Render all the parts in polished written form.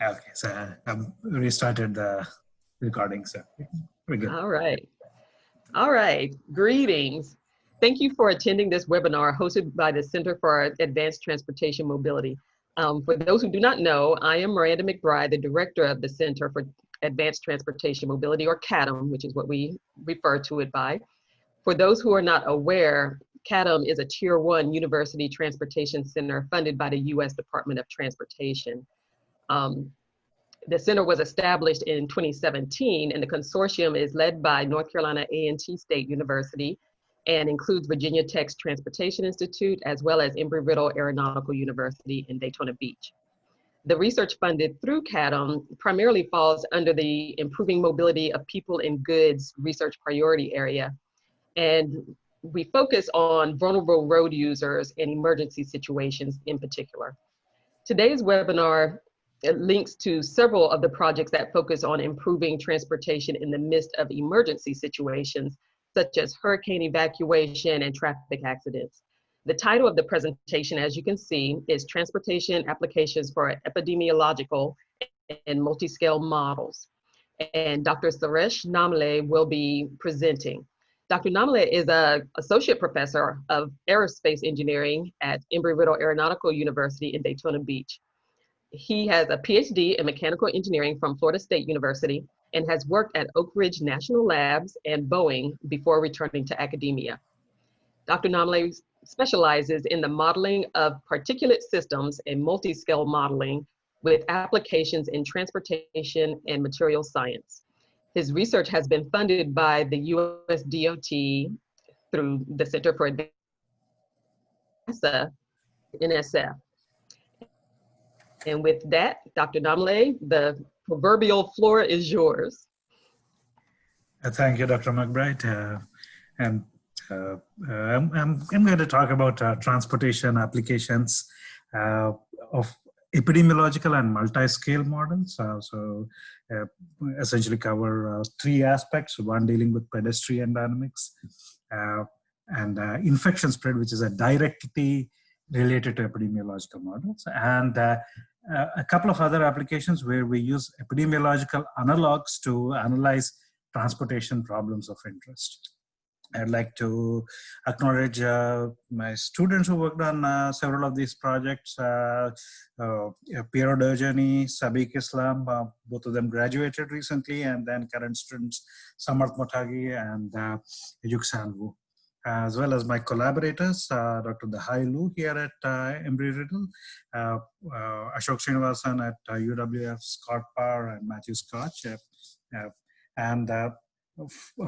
Okay, so I've restarted the recording, so we're good. All right. All right. Greetings. Thank you for attending this webinar hosted by the Center for Advanced Transportation Mobility. For those who do not know, I am Miranda McBride, the director of the Center for Advanced Transportation Mobility, or CATM, which is what we refer to it by. For those who are not aware, CATM is a Tier 1 university transportation center funded by the U.S. Department of Transportation. The center was established in 2017, and the consortium is led by North Carolina A&T State University and includes Virginia Tech's Transportation Institute, as well as Embry-Riddle Aeronautical University in Daytona Beach. The research funded through CATM primarily falls under the Improving Mobility of People and Goods research priority area. And we focus on vulnerable road users and emergency situations in particular. Today's webinar links to several of the projects that focus on improving transportation in the midst of emergency situations, such as hurricane evacuation and traffic accidents. The title of the presentation, as you can see, is Transportation Applications for Epidemiological and Multiscale Models. And Dr. Sirish Namilae will be presenting. Dr. Namilae is an associate professor of aerospace engineering at Embry-Riddle Aeronautical University in Daytona Beach. He has a Ph.D. in mechanical engineering from Florida State University and has worked at Oak Ridge National Labs and Boeing before returning to academia. Dr. Namilae specializes in the modeling of particulate systems and multiscale modeling with applications in transportation and material science. His research has been funded by the US DOT through the Center for Advanced NSF. And with that, Dr. Namilae, the proverbial floor is yours. Thank you, Dr. McBride. I'm going to talk about transportation applications of epidemiological and multi-scale models. Essentially cover three aspects, one dealing with pedestrian dynamics and infection spread, which is a directly related to epidemiological models, and a couple of other applications where we use epidemiological analogs to analyze transportation problems of interest. I'd like to acknowledge my students who worked on several of these projects, Piero Derjani, Sadiq Islam, both of them graduated recently, and then current students, Samarth Motagi and Yuksan Wu, as well as my collaborators, Dr. Dahai Lu here at Embry-Riddle, Ashok Srinivasan at UWF, Scott Parr, and Matthew Scotch.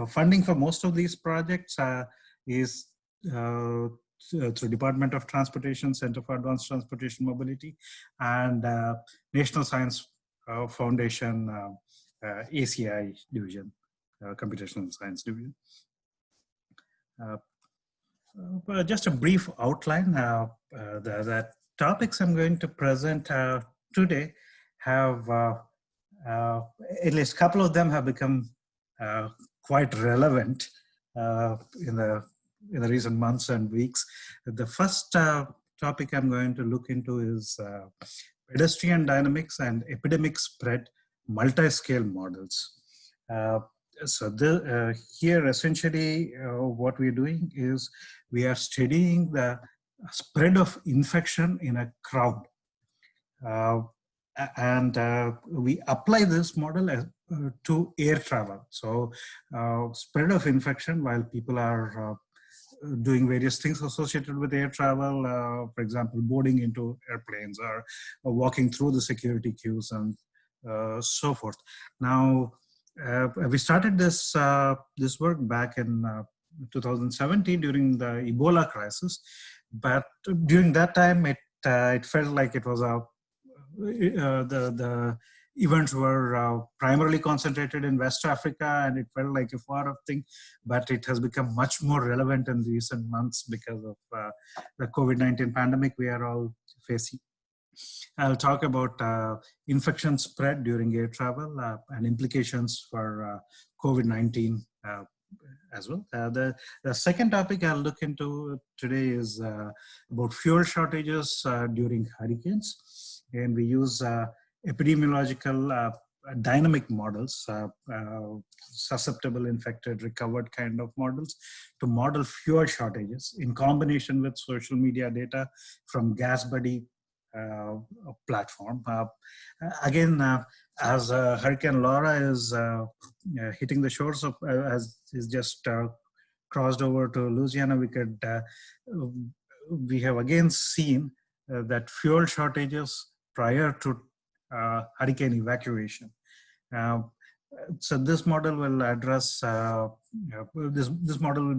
Funding for most of these projects is through Department of Transportation, Center for Advanced Transportation Mobility, and National Science Foundation, ACI division, Computational Science division. Just a brief outline. The topics I'm going to present today have, at least a couple of them have become quite relevant in the recent months and weeks. The first topic I'm going to look into is pedestrian dynamics and epidemic spread multi-scale models. Here essentially what we're doing is we are studying the spread of infection in a crowd. We apply this model to air travel. So spread of infection while people are doing various things associated with air travel, for example, boarding into airplanes or walking through the security queues and so forth. Now, we started this work back in 2017 during the Ebola crisis, but during that time it felt like it was the events were primarily concentrated in West Africa, and it felt like a far off thing, but it has become much more relevant in recent months because of the COVID-19 pandemic we are all facing. I'll talk about infection spread during air travel and implications for COVID-19 as well. The second topic I'll look into today is about fuel shortages during hurricanes. And we use epidemiological dynamic models, susceptible, infected, recovered kind of models, to model fuel shortages in combination with social media data from GasBuddy platform. Again, as Hurricane Laura is hitting the shores of, is just crossed over to Louisiana, we have again seen that fuel shortages prior to hurricane evacuation. So this model will address this model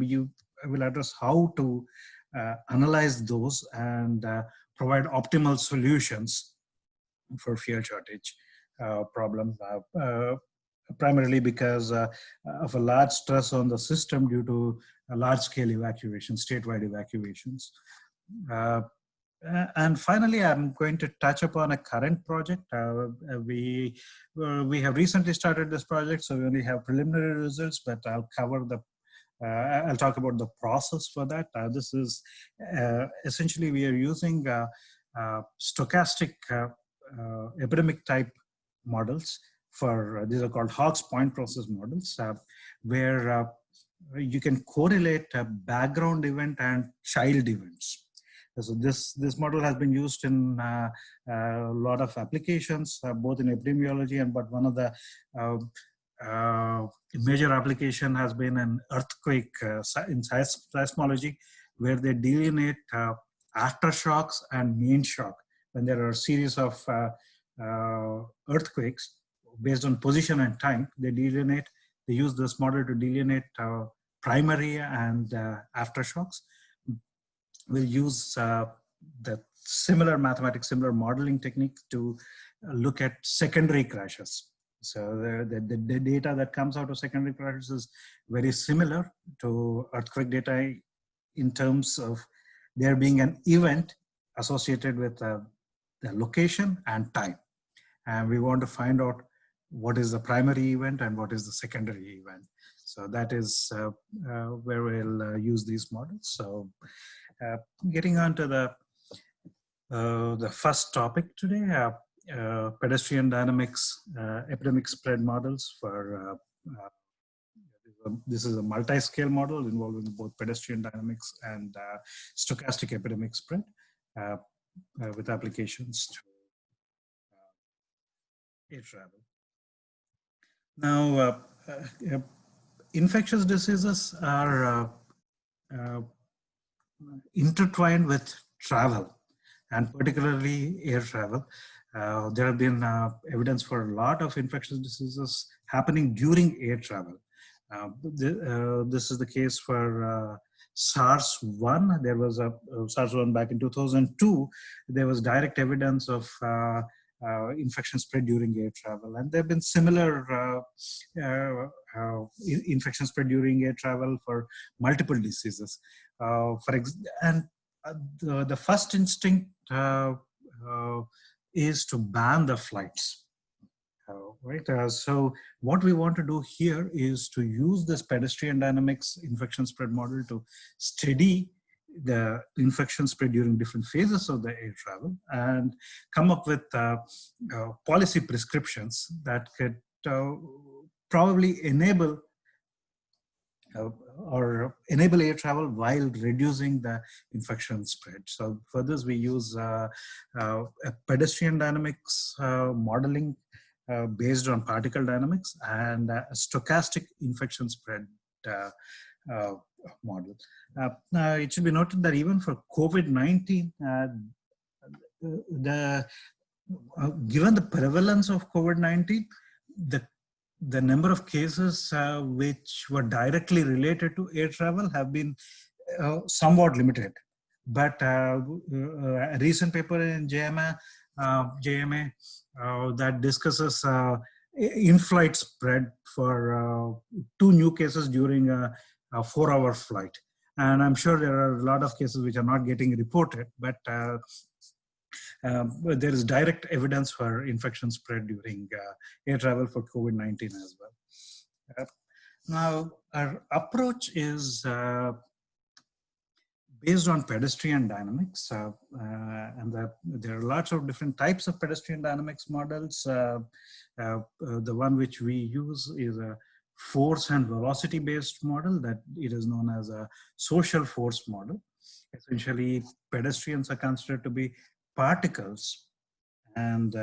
will address how to analyze those and provide optimal solutions for fuel shortage problem, primarily because of a large stress on the system due to a large-scale evacuation, statewide evacuations. And finally, I'm going to touch upon a current project. We have recently started this project, so we only have preliminary results, but I'll cover the I'll talk about the process for that. This is essentially we are using stochastic epidemic type models for these are called Hawkes point process models, where you can correlate a background event and child events. So this model has been used in a lot of applications, both in epidemiology but one of the major application has been an earthquake in seismology, where they delineate aftershocks and main shock. When there are a series of earthquakes based on position and time, they use this model to delineate primary and aftershocks. We'll use the similar modeling technique to look at secondary crashes. So the data that comes out of secondary crashes is very similar to earthquake data in terms of there being an event associated with the location and time. And we want to find out what is the primary event and what is the secondary event. So that is where we'll use these models. So getting on to the first topic today, pedestrian dynamics, epidemic spread models for, this is a multi-scale model involving both pedestrian dynamics and stochastic epidemic spread with applications to air travel. Now, infectious diseases are intertwined with travel, and particularly air travel. There have been evidence for a lot of infectious diseases happening during air travel. This is the case for SARS-1. There was a SARS-1 back in 2002. There was direct evidence of infection spread during air travel, and there have been similar infection spread during air travel for multiple diseases. The first instinct is to ban the flights. Right. So what we want to do here is to use this pedestrian dynamics infection spread model to study the infection spread during different phases of the air travel and come up with policy prescriptions that could probably enable air travel while reducing the infection spread. So for this, we use a pedestrian dynamics modeling based on particle dynamics and a stochastic infection spread model. It should be noted that even for COVID-19, given the prevalence of COVID-19, the number of cases which were directly related to air travel have been somewhat limited. But a recent paper in JMA that discusses in-flight spread for 2 new cases during a 4-hour flight. And I'm sure there are a lot of cases which are not getting reported, but there is direct evidence for infection spread during air travel for COVID-19 as well. Now, our approach is based on pedestrian dynamics, and there are lots of different types of pedestrian dynamics models. The one which we use is a force and velocity based model that it is known as a social force model. Essentially, pedestrians are considered to be particles, and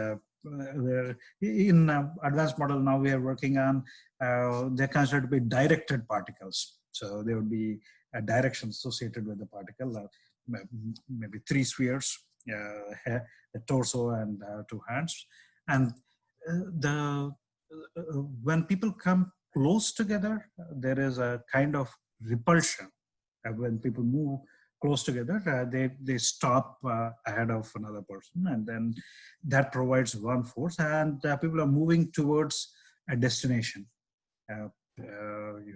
in advanced model now we are working on, they're considered to be directed particles. So there would be a direction associated with the particle, maybe 3 spheres, a torso and 2 hands. And when people come close together, there is a kind of repulsion. When people move close together, they stop ahead of another person, and then that provides one force, and people are moving towards a destination. If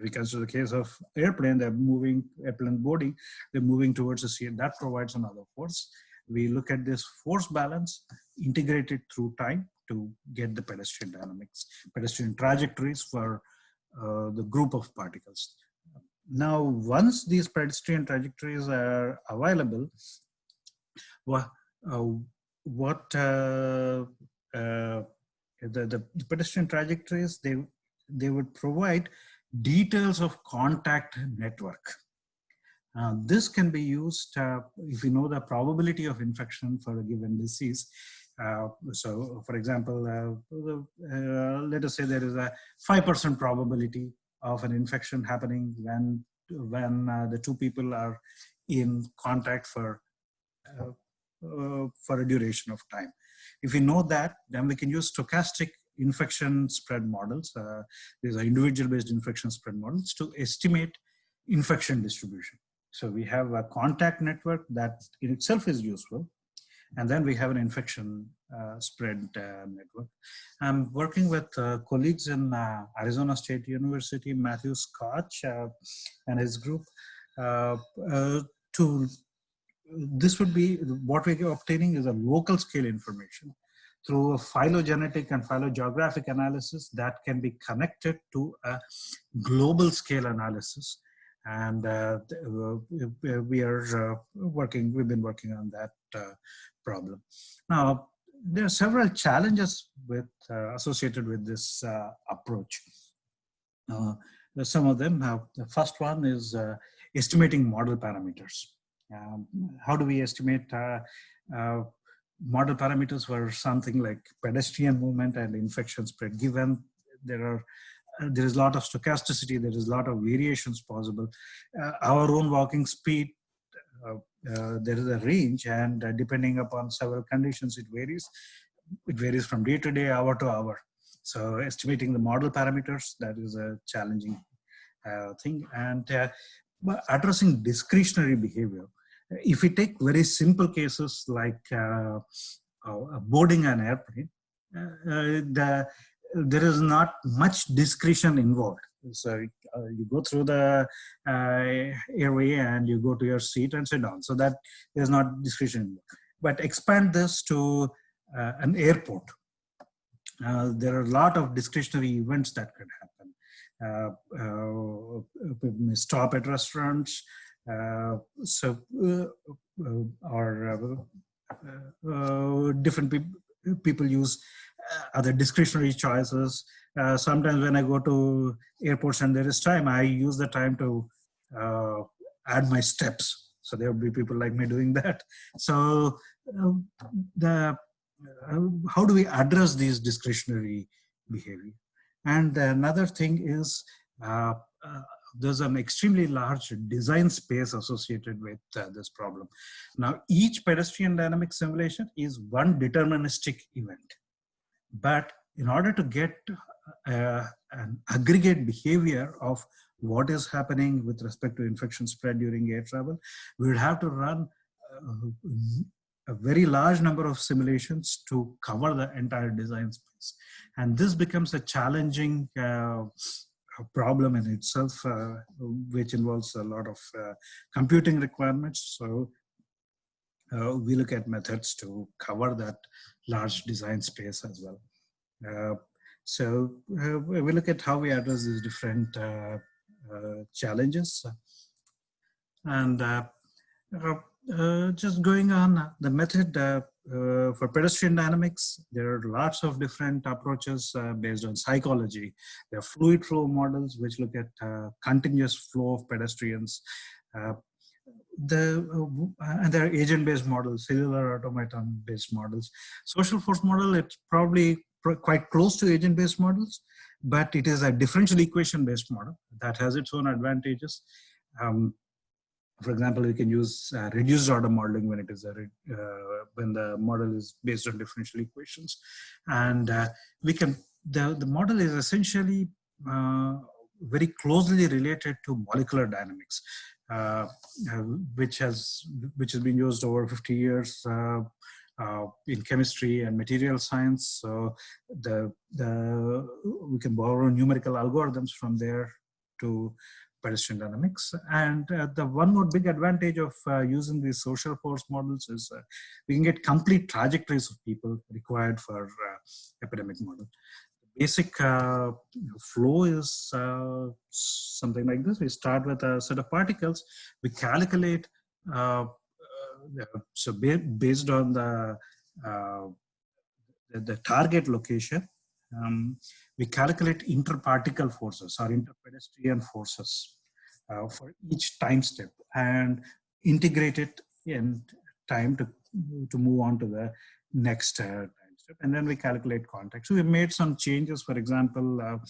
we consider the case of airplane boarding, they're moving towards the sea, and that provides another force. We look at this force balance, integrate it through time to get the pedestrian dynamics, pedestrian trajectories for the group of particles. Now, once these pedestrian trajectories are available, the pedestrian trajectories, they would provide details of contact network. This can be used if you know the probability of infection for a given disease. So, for example, let us say there is a 5% probability of an infection happening when the 2 people are in contact for a duration of time. If we know that, then we can use stochastic infection spread models. These are individual-based infection spread models to estimate infection distribution. So we have a contact network that in itself is useful, and then we have an infection spread network. I'm working with colleagues in Arizona State University, Matthew Scotch and his group. This would be, what we're obtaining is a local scale information through a phylogenetic and phylogeographic analysis that can be connected to a global scale analysis. And we've been working on that problem. Now, there are several challenges associated with this approach. Some of them, the first one is estimating model parameters. How do we estimate model parameters for something like pedestrian movement and infection spread, given there is a lot of stochasticity, there is a lot of variations possible. Our own walking speed, there is a range, and depending upon several conditions, it varies. It varies from day to day, hour to hour. So estimating the model parameters, that is a challenging thing. And addressing discretionary behavior. If we take very simple cases like boarding an airplane, there is not much discretion involved. So you go through the airway and you go to your seat and sit down. So that there's not discretion involved. But expand this to an airport. There are a lot of discretionary events that could happen. People may stop at restaurants, different people use other discretionary choices. Sometimes when I go to airports and there is time, I use the time to add my steps. So there will be people like me doing that. So how do we address these discretionary behavior? And another thing is there's an extremely large design space associated with this problem. Now, each pedestrian dynamic simulation is one deterministic event. But in order to get an aggregate behavior of what is happening with respect to infection spread during air travel, we would have to run a very large number of simulations to cover the entire design space. And this becomes a challenging problem in itself, which involves a lot of computing requirements. So we look at methods to cover that large design space as well. So we look at how we address these different challenges. And Just going on the method for pedestrian dynamics, there are lots of different approaches based on psychology. There are fluid flow models, which look at continuous flow of pedestrians. Uh, and there are agent-based models, cellular automaton-based models. Social force model, it's probably quite close to agent-based models, but it is a differential equation-based model that has its own advantages. For example, we can use reduced order modeling when it is when the model is based on differential equations, and we can the model is essentially very closely related to molecular dynamics, which has been used over 50 years in chemistry and material science. So we can borrow numerical algorithms from there to pedestrian dynamics. And the one more big advantage of using these social force models is we can get complete trajectories of people required for epidemic model. The basic flow is something like this. We start with a set of particles. We calculate, so based on the target location, we calculate interparticle forces or interpedestrian forces for each time step and integrate it in time to move on to the next time step. And then we calculate contact. So we made some changes. For example,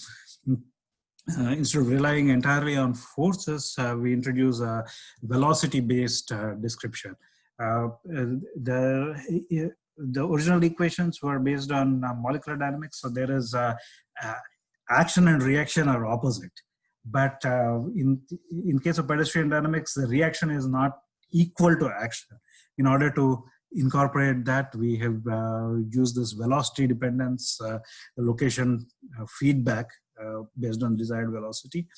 instead of relying entirely on forces, we introduce a velocity-based description. The original equations were based on molecular dynamics, so there is action and reaction are opposite. But in case of pedestrian dynamics, the reaction is not equal to action. In order to incorporate that, we have used this velocity dependence, location feedback based on desired velocity.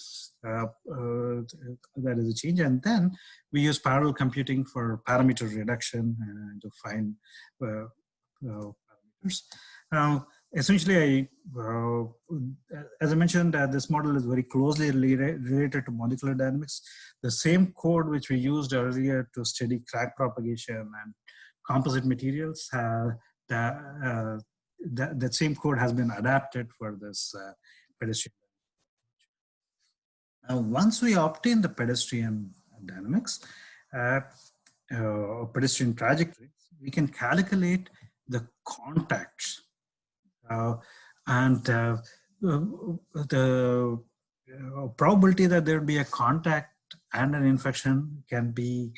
That is a change. And then we use parallel computing for parameter reduction to find parameters. Essentially, as I mentioned, this model is very closely related to molecular dynamics. The same code which we used earlier to study crack propagation and composite materials, that same code has been adapted for this pedestrian. Now, once we obtain the pedestrian dynamics, pedestrian trajectories, we can calculate the contacts and the probability that there will be a contact and an infection can be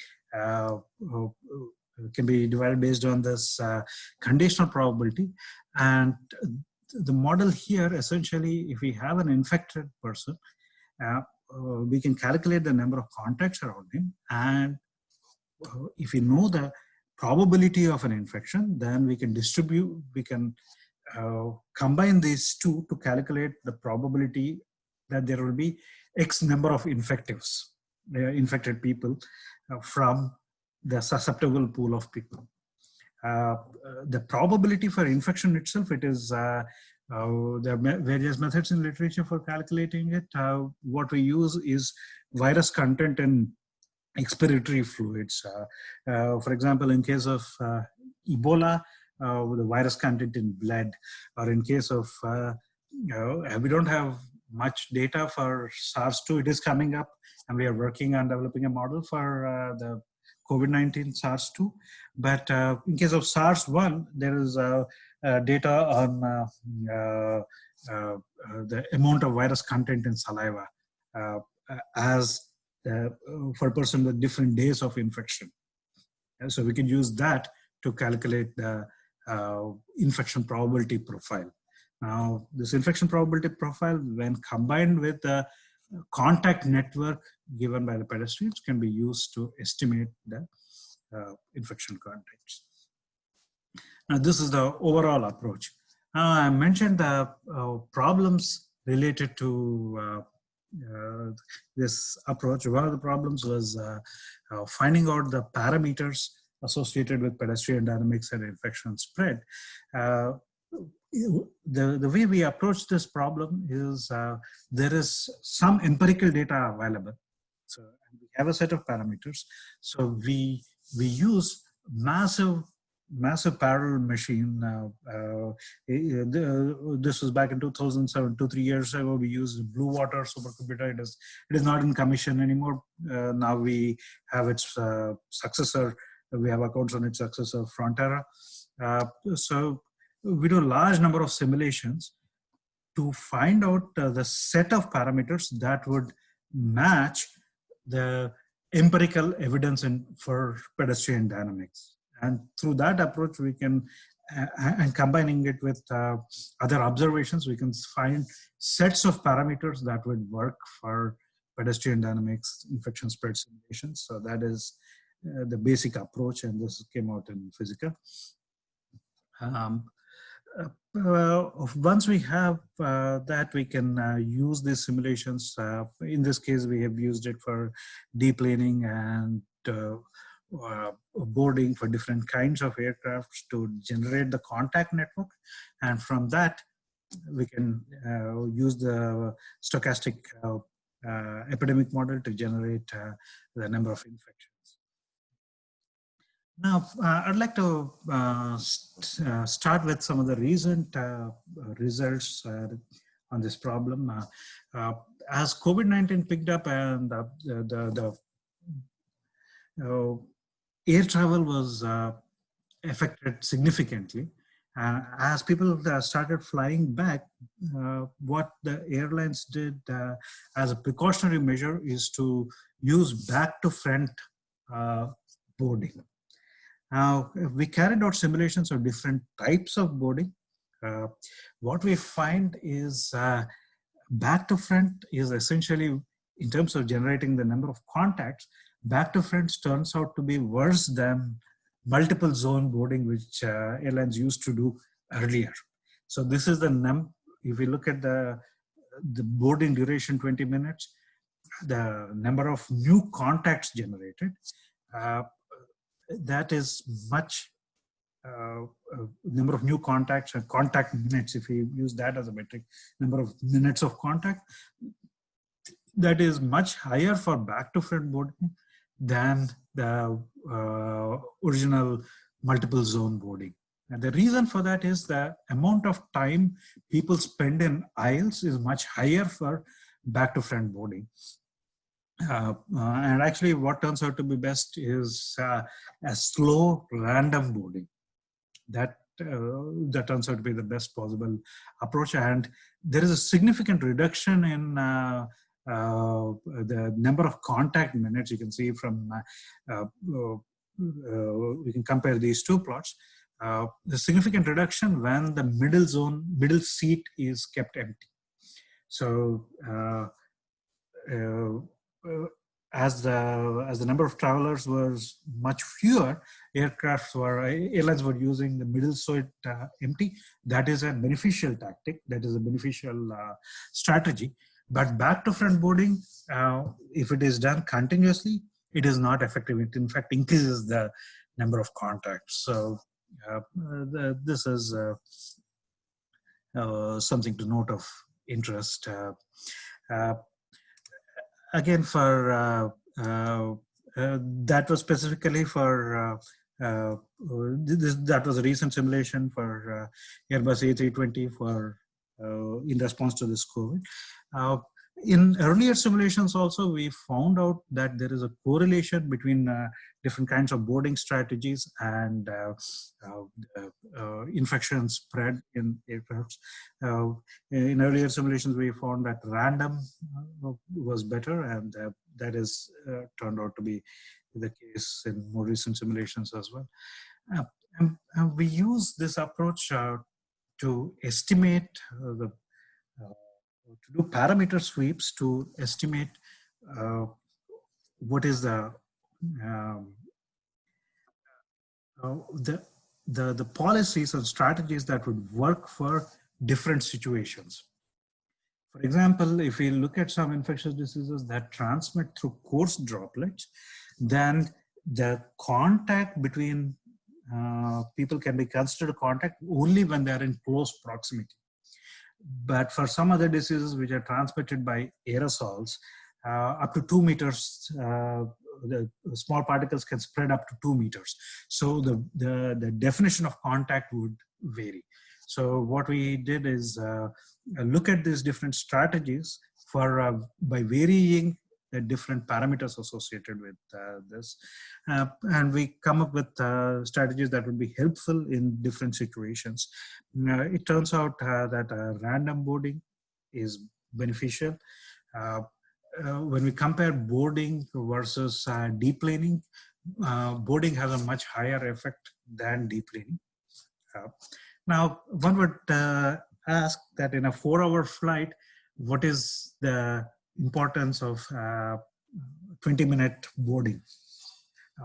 divided based on this conditional probability. And the model here, essentially, if we have an infected person, we can calculate the number of contacts around him. And if we know the probability of an infection, then we can combine these two to calculate the probability that there will be X number of infected people from the susceptible pool of people. The probability for infection itself, it is, there are various methods in literature for calculating it. What we use is virus content in expiratory fluids. For example, in case of Ebola, the virus content in blood, or in case of, we don't have much data for SARS-2, it is coming up, and we are working on developing a model for the COVID-19 SARS-2. But in case of SARS-1, there is data on the amount of virus content in saliva for a person with different days of infection. And so we can use that to calculate the infection probability profile. Now, this infection probability profile, when combined with the contact network given by the pedestrians, can be used to estimate the infection contacts. Now, this is the overall approach. I mentioned the problems related to this approach. One of the problems was finding out the parameters associated with pedestrian dynamics and infection spread. The way we approach this problem is there is some empirical data available. So we have a set of parameters. So we use massive parallel machine. This was back in 2007, 2-3 years ago. We used Blue Water supercomputer. It is not in commission anymore. Now we have its successor. We have accounts on its successor, Frontera. So we do a large number of simulations to find out the set of parameters that would match the empirical evidence for pedestrian dynamics. And through that approach, we can, and combining it with other observations, we can find sets of parameters that would work for pedestrian dynamics, infection spread simulations. So that is the basic approach, and this came out in Physica. Once we have that, we can use these simulations. In this case, we have used it for deplaning and boarding for different kinds of aircrafts to generate the contact network. And from that, we can use the stochastic epidemic model to generate the number of infections. Now, I'd like to start with some of the recent results on this problem. As COVID-19 picked up and the air travel was affected significantly, as people started flying back, what the airlines did as a precautionary measure is to use back-to-front boarding. Now, we carried out simulations of different types of boarding. What we find is back to front is essentially, in terms of generating the number of contacts, back to front turns out to be worse than multiple zone boarding, which airlines used to do earlier. So this is the if we look at the boarding duration, 20 minutes, the number of new contacts generated, that is much number of new contacts and contact minutes, if we use that as a metric, number of minutes of contact, that is much higher for back-to-front boarding than the original multiple zone boarding. And the reason for that is the amount of time people spend in aisles is much higher for back-to-front boarding. And actually what turns out to be best is a slow random boarding. That turns out to be the best possible approach. And there is a significant reduction in the number of contact minutes. You can see from, we can compare these two plots. The significant reduction when the middle seat is kept empty. So as the number of travelers was much fewer, airlines were using the middle seat empty. That is a beneficial tactic. That is a beneficial strategy. But back to front boarding, if it is done continuously, it is not effective. It in fact increases the number of contacts. So this is something to note of interest. Again, for that was specifically for that was a recent simulation for Airbus A320 for in response to this COVID. In earlier simulations also, we found out that there is a correlation between different kinds of boarding strategies and infection spread in aircrafts. In earlier simulations, we found that random was better, and that is turned out to be the case in more recent simulations as well. And we use this approach to estimate to do parameter sweeps to estimate what is the policies and strategies that would work for different situations. For example, if we look at some infectious diseases that transmit through coarse droplets, then the contact between people can be considered contact only when they are in close proximity. But for some other diseases which are transmitted by aerosols, up to 2 meters. The small particles can spread up to 2 meters. So the definition of contact would vary. So what we did is look at these different strategies for by varying the different parameters associated with this. And we come up with strategies that would be helpful in different situations. It turns out that random boarding is beneficial. When we compare boarding versus deplaning, boarding has a much higher effect than deplaning. Now, one would ask that in a 4-hour flight, what is the importance of 20-minute boarding?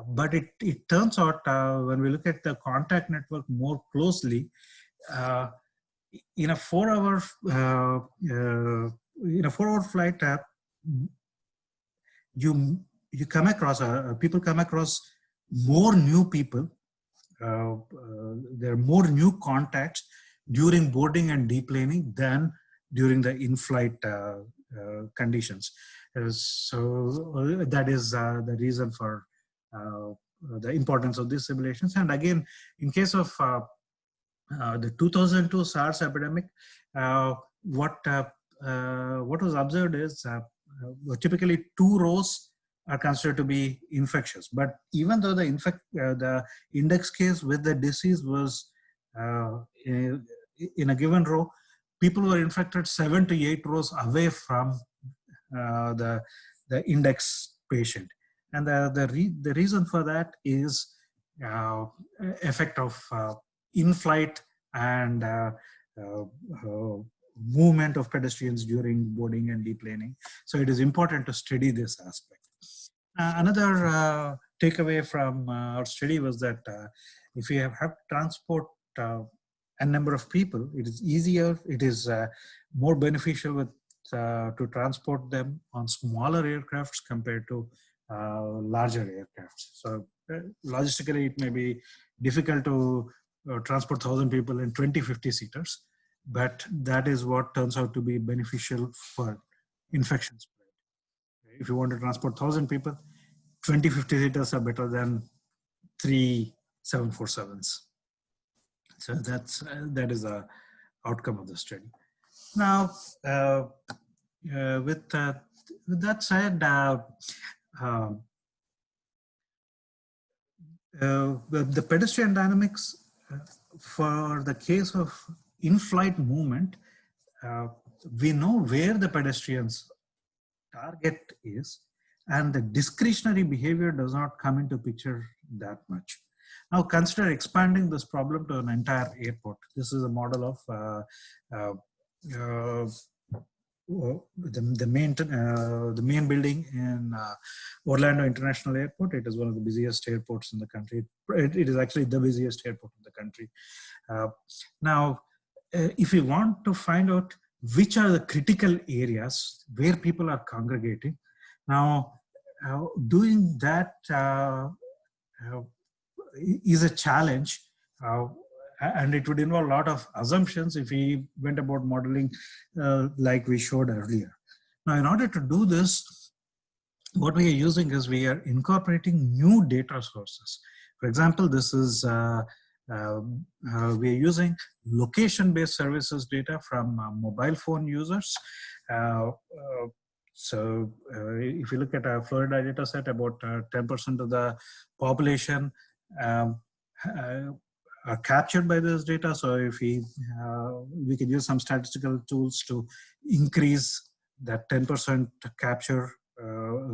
But it turns out when we look at the contact network more closely, in a 4-hour flight, you come across people come across more new people. There are more new contacts during boarding and deplaning than during the in-flight conditions. So that is the reason for the importance of these simulations. And again, in case of the 2002 SARS epidemic, what was observed is typically 2 rows are considered to be infectious. But even though the index case with the disease was in a given row, people were infected 7 to 8 rows away from the index patient. And the reason for that is effect of in-flight and movement of pedestrians during boarding and deplaning. So it is important to study this aspect. Another takeaway from our study was that if you have to transport a number of people, it is easier, it is more beneficial to transport them on smaller aircrafts compared to larger aircrafts. So logistically, it may be difficult to transport 1,000 people in 20 50-seaters, but that is what turns out to be beneficial for infection spread. If you want to transport 1,000 people, 20 50-seaters are better than 3 747s. So that is the outcome of the study. Now, with that said, the pedestrian dynamics for the case of in-flight movement, we know where the pedestrian's target is, and the discretionary behavior does not come into picture that much. Now consider expanding this problem to an entire airport. This is a model of the main building in Orlando International Airport. It is one of the busiest airports in the country. It is actually the busiest airport in the country. Now, if we want to find out which are the critical areas where people are congregating, now doing that is a challenge, and it would involve a lot of assumptions if we went about modeling like we showed earlier. Now, in order to do this, what we are using is we are incorporating new data sources. For example, this is we are using location-based services data from mobile phone users. So if you look at a Florida data set, about 10% of the population are captured by this data. So if we can use some statistical tools to increase that 10% capture.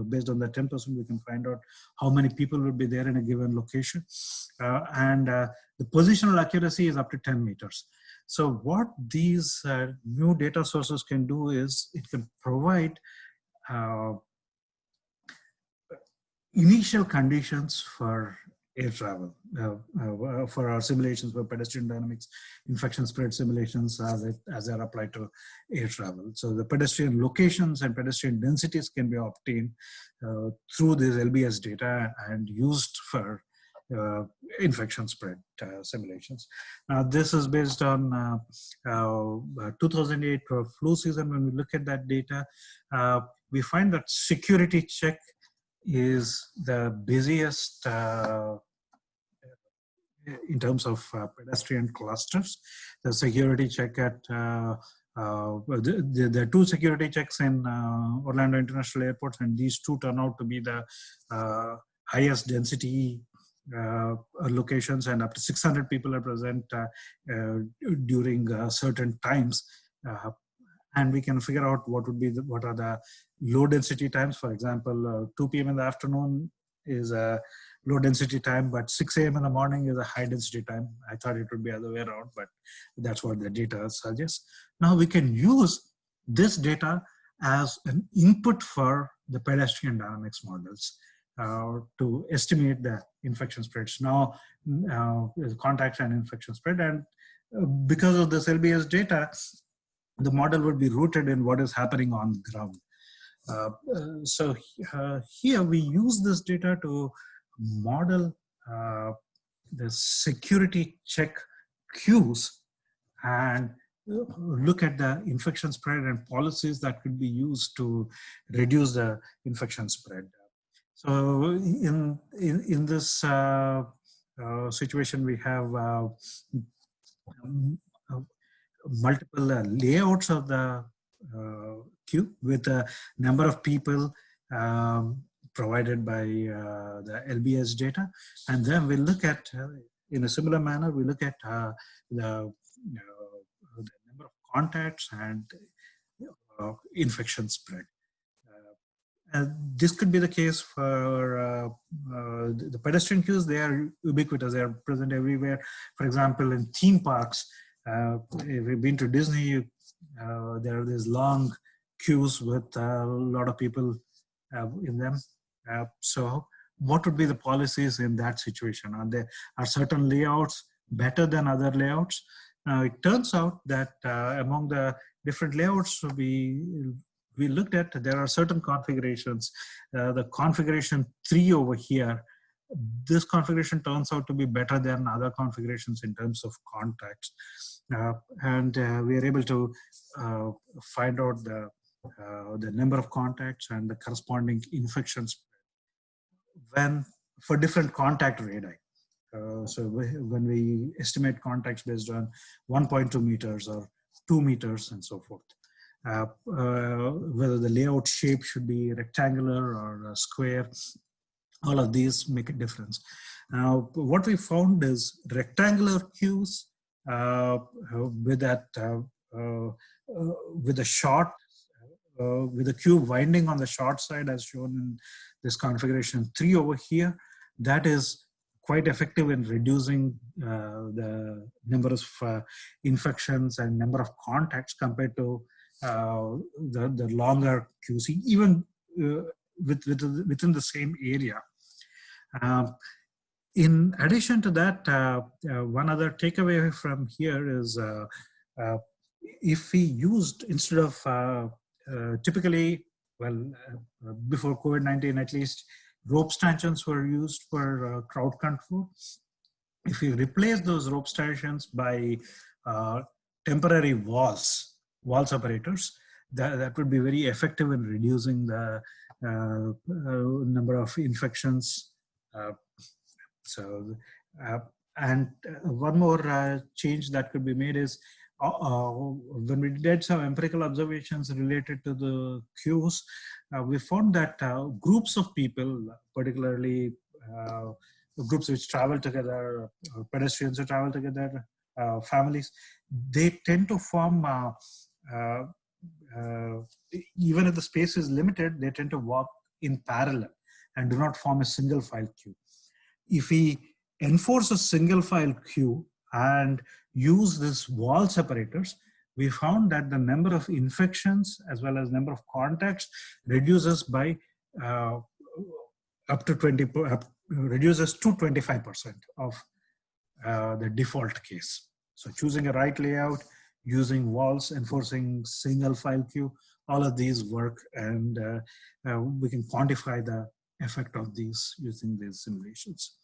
Based on that 10%, we can find out how many people will be there in a given location. And the positional accuracy is up to 10 meters. So what these new data sources can do is it can provide initial conditions for air travel, for our simulations for pedestrian dynamics, infection spread simulations as they're applied to air travel. So the pedestrian locations and pedestrian densities can be obtained through this LBS data and used for infection spread simulations. Now, this is based on 2008 flu season. When we look at that data, we find that security check is the busiest in terms of pedestrian clusters. The security check at there are two security checks in Orlando International Airport, and these two turn out to be the highest density locations, and up to 600 people are present during certain times. And we can figure out what are the low density times. For example, 2 p.m. in the afternoon is a low density time, but 6 a.m. in the morning is a high density time. I thought it would be the other way around, but that's what the data suggests. Now we can use this data as an input for the pedestrian dynamics models to estimate the infection spreads. Now, contact and infection spread, and because of this LBS data, the model would be rooted in what is happening on the ground. So here we use this data to model the security check queues and look at the infection spread and policies that could be used to reduce the infection spread. So in this situation, we have multiple layouts of the queue with a number of people provided by the LBS data. And then we look at, in a similar manner, we look at the number of contacts and infection spread. This could be the case for the pedestrian queues. They are ubiquitous. They are present everywhere. For example, in theme parks, if you've been to Disney, there are these long queues with a lot of people in them. So what would be the policies in that situation? Are certain layouts better than other layouts? Now, it turns out that among the different layouts we looked at, there are certain configurations. The configuration 3 over here, this configuration turns out to be better than other configurations in terms of contacts. And we are able to find out the number of contacts and the corresponding infections for different contact radii. So when we estimate contacts based on 1.2 meters or 2 meters and so forth, whether the layout shape should be rectangular or square, all of these make a difference. Now, what we found is rectangular queues with the queue winding on the short side, as shown in this configuration 3 over here. That is quite effective in reducing the number of infections and number of contacts compared to the longer queues, even within the same area. In addition to that, one other takeaway from here is if we used, instead of typically, before COVID-19 at least, rope stanchions were used for crowd control. If you replace those rope stanchions by temporary wall separators, that would be very effective in reducing the number of infections. And one more change that could be made is when we did some empirical observations related to the queues, we found that groups of people, particularly groups which travel together, pedestrians who travel together, families, they tend to form, even if the space is limited, they tend to walk in parallel and do not form a single file queue. If we enforce a single file queue and use these wall separators, we found that the number of infections as well as number of contacts reduces by reduces to 25% of the default case. So choosing a right layout, using walls, enforcing single file queue, all of these work, and we can quantify the effect of these using these simulations.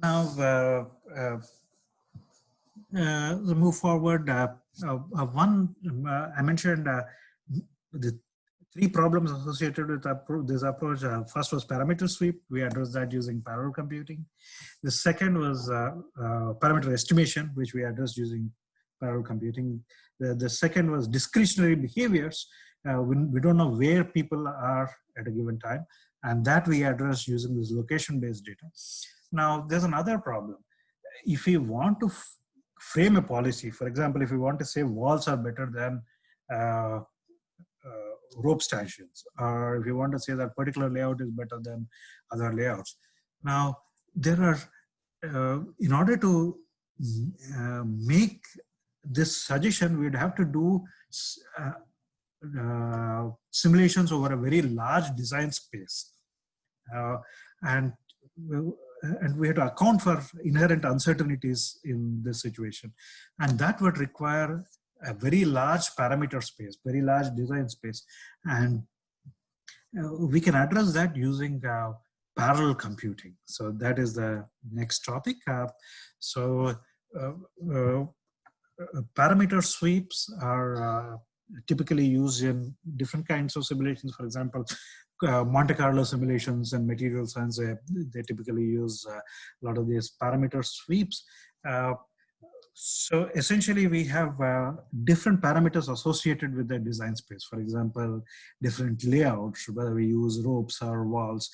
Now, we move forward. I mentioned the three problems associated with this approach. First was parameter sweep. We addressed that using parallel computing. The second was parameter estimation, which we addressed using parallel computing. The second was discretionary behaviors. We don't know where people are at a given time, and that we address using this location-based data. Now, there's another problem. If we want to frame a policy, for example, if we want to say walls are better than rope stanchions, or if you want to say that particular layout is better than other layouts. Now, there are, in order to make this suggestion, we'd have to do simulations over a very large design space. And we have to account for inherent uncertainties in this situation. And that would require a very large parameter space, very large design space. And we can address that using parallel computing. So that is the next topic. Parameter sweeps are typically used in different kinds of simulations. For example, Monte Carlo simulations and material science, they typically use a lot of these parameter sweeps. So essentially we have different parameters associated with the design space. For example, different layouts, whether we use ropes or walls,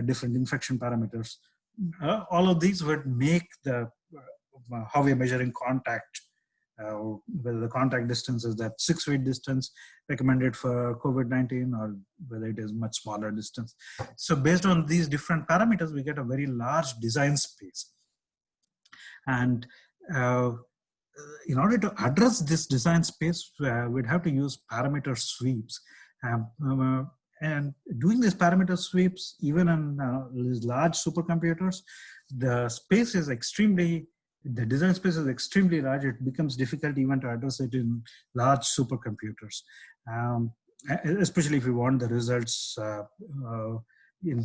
different infection parameters. All of these would make the how we're measuring contact, whether the contact distance is that 6 feet distance recommended for COVID-19 or whether it is much smaller distance. So based on these different parameters, we get a very large design space. And in order to address this design space, we'd have to use parameter sweeps. And doing these parameter sweeps, even on these large supercomputers, the space is the design space is extremely large. It becomes difficult even to address it in large supercomputers, especially if you want the results in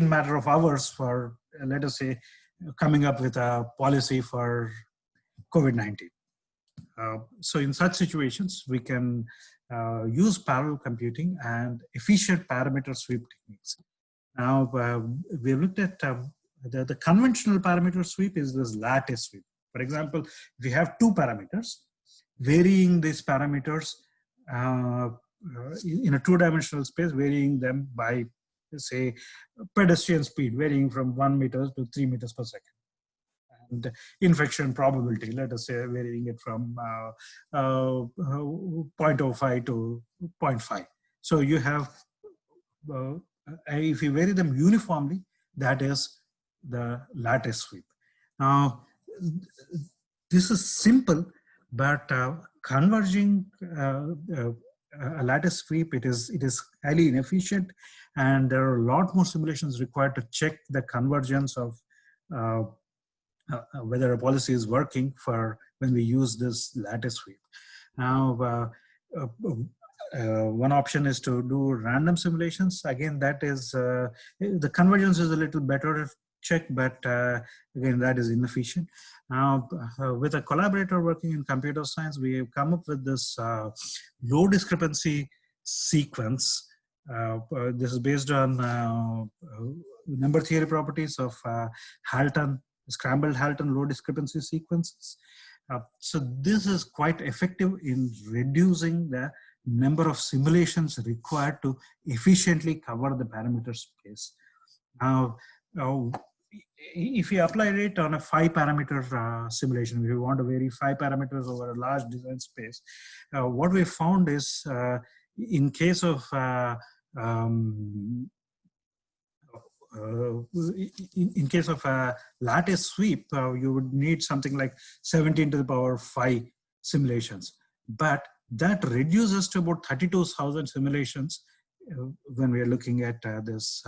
matter of hours for, let us say, coming up with a policy for COVID-19. So in such situations, we can use parallel computing and efficient parameter sweep techniques. Now, we looked at the conventional parameter sweep is this lattice sweep. For example, if we have two parameters, varying these parameters in a two-dimensional space, varying them by, say, pedestrian speed, varying from 1 meter to 3 meters per second. And infection probability, let us say, varying it from 0.05 to 0.5. So you have, if you vary them uniformly, that is the lattice sweep. Now, this is simple, but converging a lattice sweep, it is highly inefficient, and there are a lot more simulations required to check the convergence of whether a policy is working for when we use this lattice sweep. Now, one option is to do random simulations. Again, that is, the convergence is a little better check, but again, that is inefficient. Now, with a collaborator working in computer science, we have come up with this low discrepancy sequence. This is based on number theory properties of scrambled Halton low discrepancy sequences. So this is quite effective in reducing the number of simulations required to efficiently cover the parameter space. Now, if you apply it on a 5-parameter simulation, if you want to vary 5 parameters over a large design space, what we found is in case of a lattice sweep, you would need something like 17 to the power 5 simulations, but that reduces to about 32,000 simulations when we are looking at this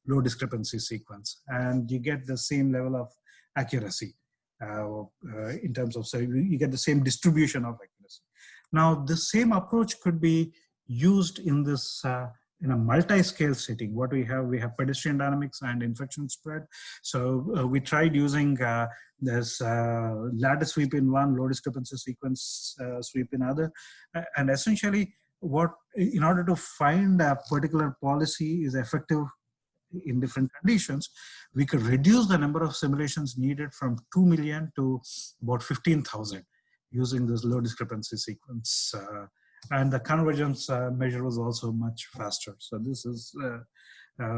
low discrepancy sequence, and you get the same level of accuracy in terms of, so you get the same distribution of accuracy. Now, the same approach could be used in this in a multi-scale setting, what we have pedestrian dynamics and infection spread. So we tried using this lattice sweep in one, low discrepancy sequence sweep in other, and essentially in order to find a particular policy is effective in different conditions, we could reduce the number of simulations needed from 2 million to about 15,000 using this low discrepancy sequence. And the convergence measure was also much faster. So this is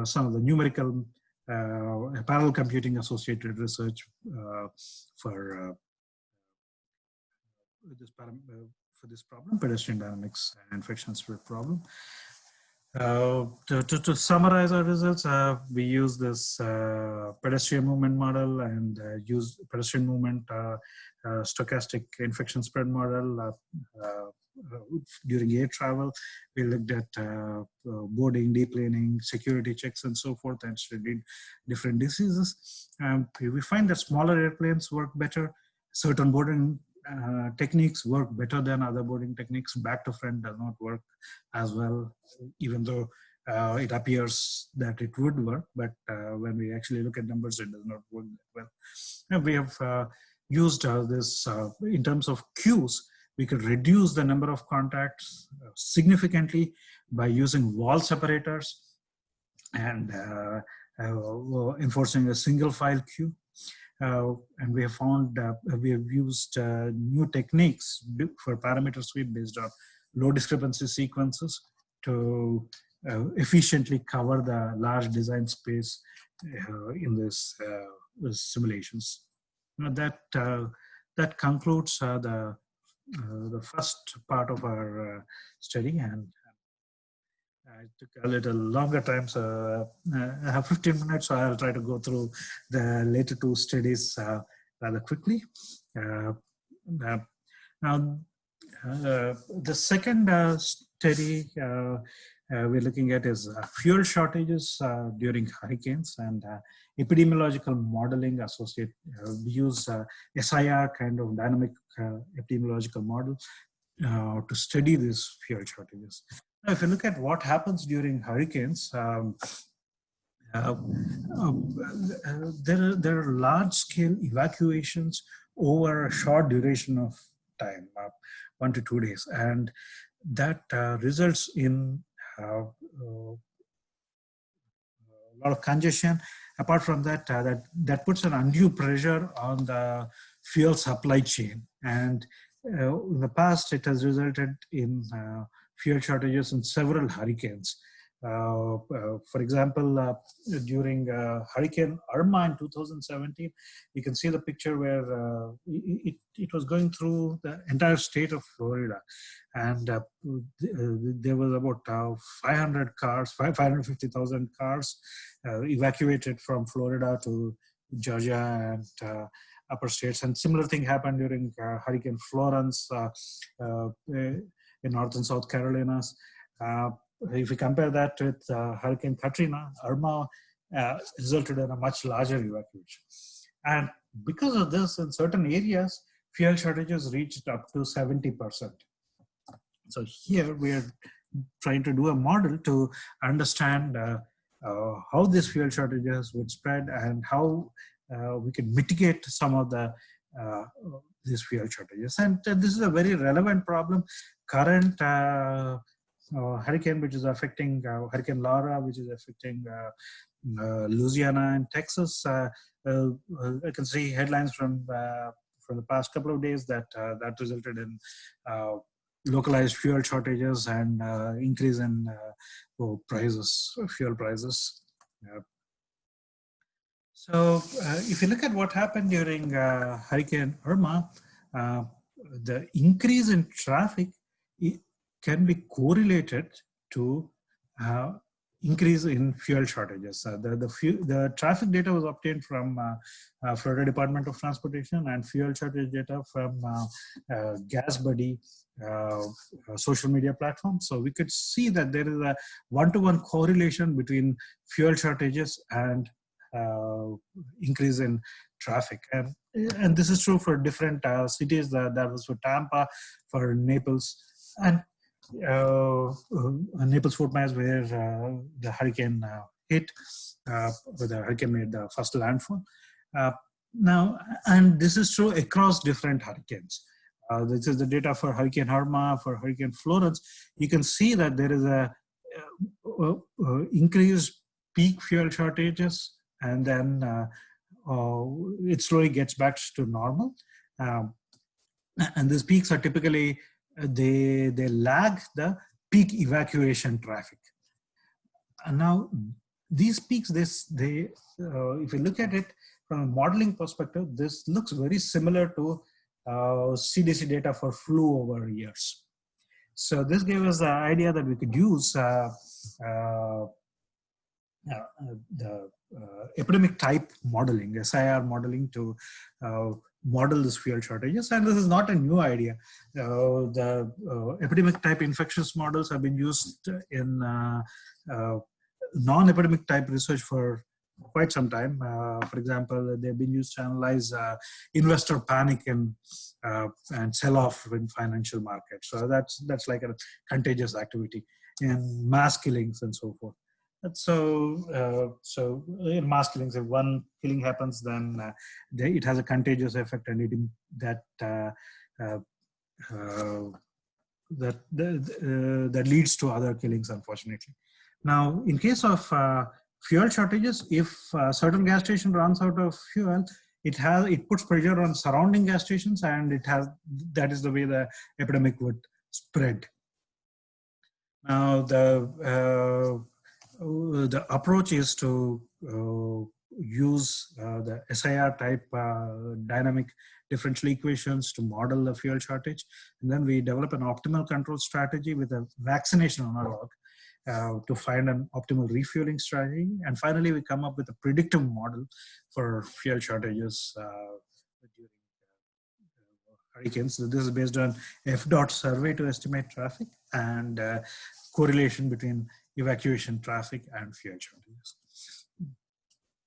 some of the numerical parallel computing associated research for this problem, pedestrian dynamics and infection spread problem. To summarize our results, we use this pedestrian movement model and use pedestrian movement stochastic infection spread model. During air travel, we looked at boarding, deplaning, security checks, and so forth, and studied different diseases. We find that smaller airplanes work better. Certain boarding techniques work better than other boarding techniques. Back to front does not work as well, even though it appears that it would work, but when we actually look at numbers, it does not work that well. And we have used this in terms of queues. We could reduce the number of contacts significantly by using wall separators and enforcing a single file queue. And we have found we have used new techniques for parameter sweep based on low discrepancy sequences to efficiently cover the large design space in this simulations. Now that concludes the first part of our study, and it took a little longer time, so I have 15 minutes, so I'll try to go through the later two studies rather quickly. Now, the second study we're looking at is fuel shortages during hurricanes, and epidemiological modeling associate. We use SIR kind of dynamic epidemiological model to study these fuel shortages. Now, if you look at what happens during hurricanes, there are large-scale evacuations over a short duration of time, 1 to 2 days, and that results in a lot of congestion. Apart from that, that puts an undue pressure on the fuel supply chain, and in the past, it has resulted in fuel shortages in several hurricanes. For example, during Hurricane Irma in 2017, you can see the picture where it was going through the entire state of Florida, and there was about 550,000 cars evacuated from Florida to Georgia and upper states. And similar thing happened during Hurricane Florence in North and South Carolinas. If we compare that with Hurricane Katrina, Irma resulted in a much larger evacuation. And because of this, in certain areas, fuel shortages reached up to 70%. So here we are trying to do a model to understand how these fuel shortages would spread and how we can mitigate some of these fuel shortages. And this is a very relevant problem. Current hurricane, which is affecting Hurricane Laura, which is affecting Louisiana and Texas. I can see headlines from the past couple of days that resulted in localized fuel shortages and increase in fuel prices. So if you look at what happened during Hurricane Irma, the increase in traffic can be correlated to increase in fuel shortages. The traffic data was obtained from Florida Department of Transportation, and fuel shortage data from GasBuddy social media platform. So we could see that there is a one-to-one correlation between fuel shortages and increase in traffic, and this is true for different cities. That was for Tampa, for Naples, and Naples, Fort Myers, where the hurricane hit, where the hurricane made the first landfall. Now, and this is true across different hurricanes. This is the data for Hurricane Irma, for Hurricane Florence. You can see that there is a increased peak fuel shortages, and then it slowly gets back to normal. And these peaks are typically, they lag the peak evacuation traffic. And now these peaks, if you look at it from a modeling perspective, this looks very similar to CDC data for flu over years. So this gave us the idea that we could use the epidemic type modeling, SIR modeling, to model this fuel shortages. And this is not a new idea. The epidemic type infectious models have been used in non-epidemic type research for quite some time. For example, they've been used to analyze investor panic and sell-off in financial markets. So that's like a contagious activity, and mass killings and so forth. So in mass killings, if one killing happens, then it has a contagious effect, and that leads to other killings, unfortunately. Now, in case of fuel shortages, if a certain gas station runs out of fuel, it puts pressure on surrounding gas stations, and that is the way the epidemic would spread. Now, the approach is to use the SIR type dynamic differential equations to model the fuel shortage. And then we develop an optimal control strategy with a vaccination analog to find an optimal refueling strategy. And finally, we come up with a predictive model for fuel shortages during hurricanes. So this is based on FDOT survey to estimate traffic and correlation between evacuation traffic and fuel shortages.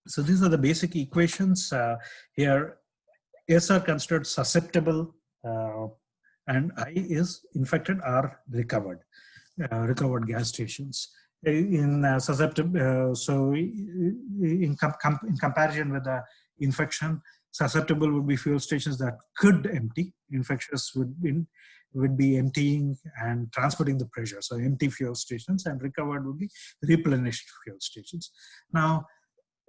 So these are the basic equations. Here, S are considered susceptible and I is infected or recovered gas stations. In susceptible, so in comparison with the infection, susceptible would be fuel stations that could empty. Infectious would be emptying and transporting the pressure. So empty fuel stations, and recovered would be replenished fuel stations. Now,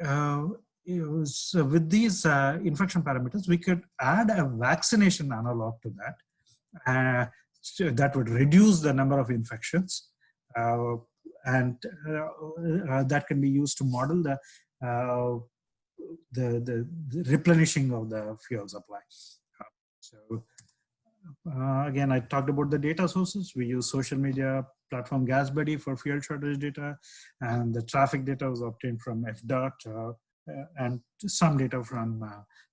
so with these infection parameters, we could add a vaccination analog to that. So that would reduce the number of infections, and that can be used to model the replenishing of the fuel supply. So again, I talked about the data sources. We use social media platform GasBuddy for fuel shortage data, and the traffic data was obtained from FDOT and some data from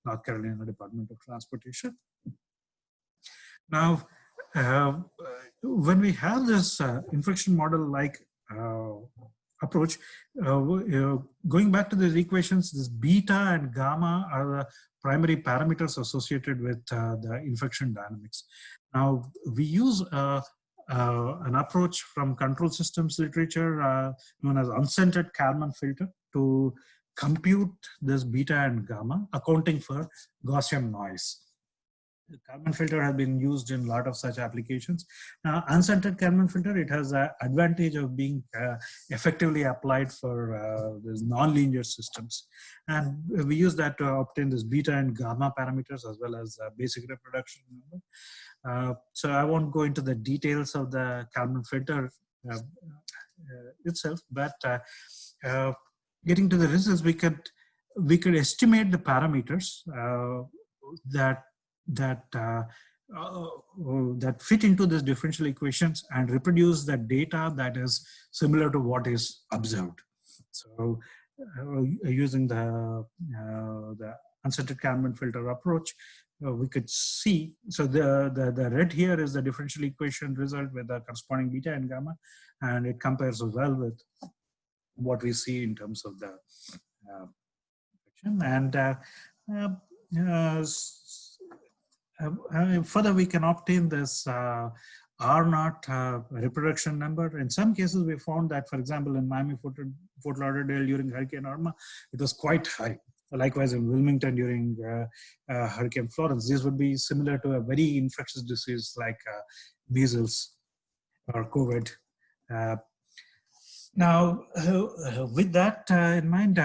North Carolina Department of Transportation. Now, when we have this infection model-like approach, going back to these equations, this beta and gamma are the primary parameters associated with the infection dynamics. Now, we use an approach from control systems literature known as uncentered Kalman filter to compute this beta and gamma, accounting for Gaussian noise. The Kalman filter has been used in a lot of such applications. Now, uncentered Kalman filter, it has the advantage of being effectively applied for these nonlinear systems. And we use that to obtain this beta and gamma parameters as well as basic reproduction number. So I won't go into the details of the Kalman filter itself, but getting to the results, we could estimate the parameters that fit into these differential equations and reproduce the data that is similar to what is observed. So using the uncentered Kalman filter approach, we could see, so the red here is the differential equation result with the corresponding beta and gamma, and it compares well with what we see in terms of the and further, we can obtain this are not a reproduction number. In some cases, we found that, for example, in Miami, Fort Lauderdale during Hurricane Irma, it was quite high. Likewise, in Wilmington during Hurricane Florence, these would be similar to a very infectious disease like measles or COVID. Now, with that in mind,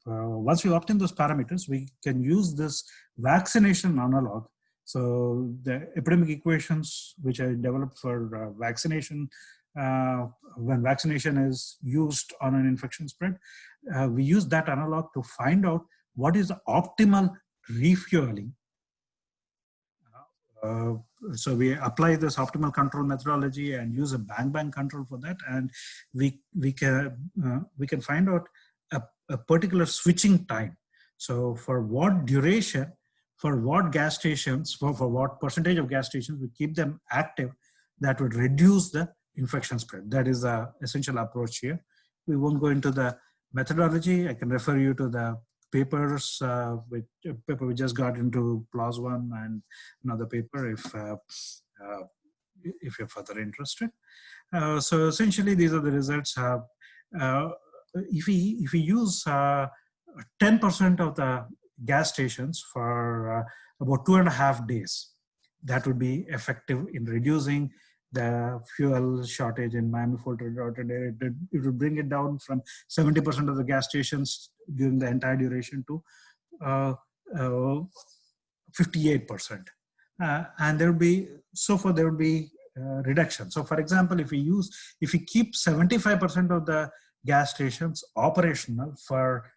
once we obtain those parameters, we can use this vaccination analog. So the epidemic equations, which I developed for vaccination, when vaccination is used on an infection spread, we use that analog to find out what is the optimal refueling. So we apply this optimal control methodology and use a bang control for that, and we can find out a particular switching time. So for what duration, for what gas stations, for what percentage of gas stations we keep them active, that would reduce the infection spread. That is the essential approach here. We won't go into the methodology. I can refer you to the papers, paper we just got into PLOS One and another paper if you're further interested. So essentially, these are the results. If we use 10% of the gas stations for about 2.5 days, that would be effective in reducing the fuel shortage in Miami, Fort Lauderdale. It would bring it down from 70% of the gas stations during the entire duration to 58%. And there will be, so far there will be reduction. So for example, if we keep 75% of the gas stations operational for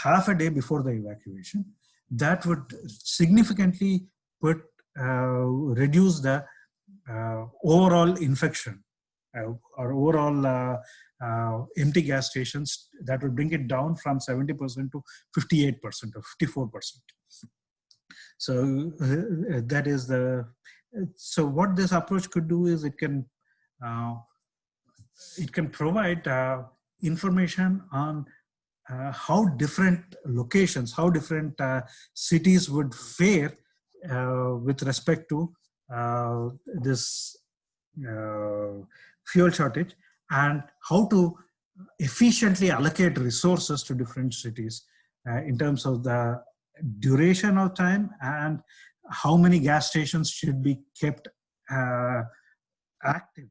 half a day before the evacuation, that would significantly reduce the overall infection or overall empty gas stations. That would bring it down from 70% to 58% or 54%. So that is so what this approach could do is it can provide information on how different locations, how different cities would fare with respect to this fuel shortage, and how to efficiently allocate resources to different cities in terms of the duration of time and how many gas stations should be kept active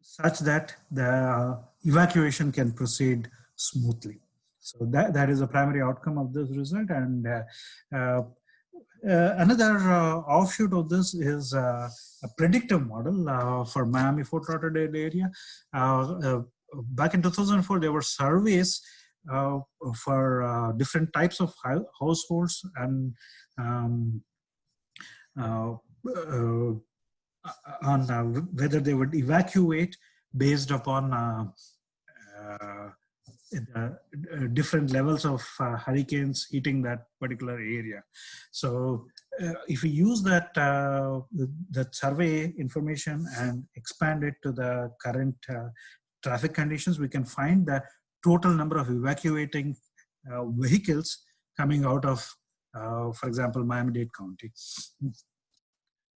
such that the evacuation can proceed smoothly. So that is the primary outcome of this result. And another offshoot of this is a predictive model for Miami, Fort Lauderdale area. Back in 2004, there were surveys for different types of households and on whether they would evacuate based upon different levels of hurricanes hitting that particular area. So if we use that survey information and expand it to the current traffic conditions, we can find the total number of evacuating vehicles coming out of, for example, Miami-Dade County.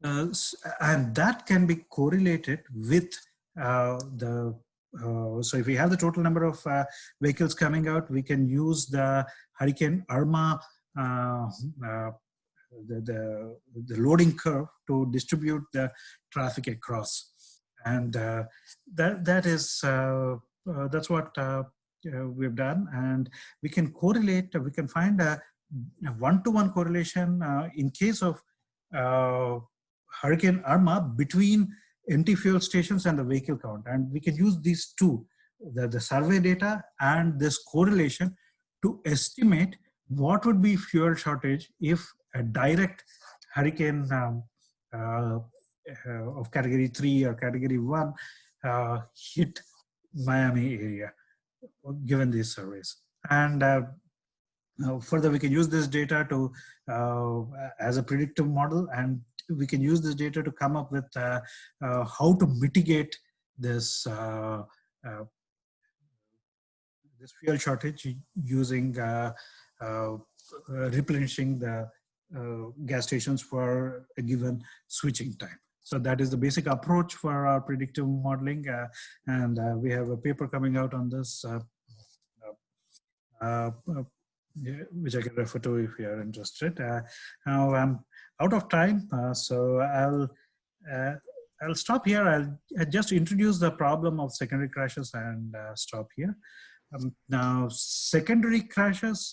And that can be correlated with so if we have the total number of vehicles coming out, we can use the Hurricane Irma, the loading curve to distribute the traffic across. And that's what we've done. And we can correlate, we can find a one-to-one correlation in case of Hurricane Irma between empty fuel stations and the vehicle count. And we can use these two, the survey data and this correlation, to estimate what would be fuel shortage if a direct hurricane of category 3 or category 1 hit Miami area, given these surveys. And further, we can use this data to as a predictive model, and we can use this data to come up with how to mitigate this this fuel shortage using replenishing the gas stations for a given switching time. So that is the basic approach for our predictive modeling. And we have a paper coming out on this, yeah, which I can refer to if you are interested. Now I'm out of time, so I'll stop here. I'll just introduce the problem of secondary crashes and stop here. Now, secondary crashes,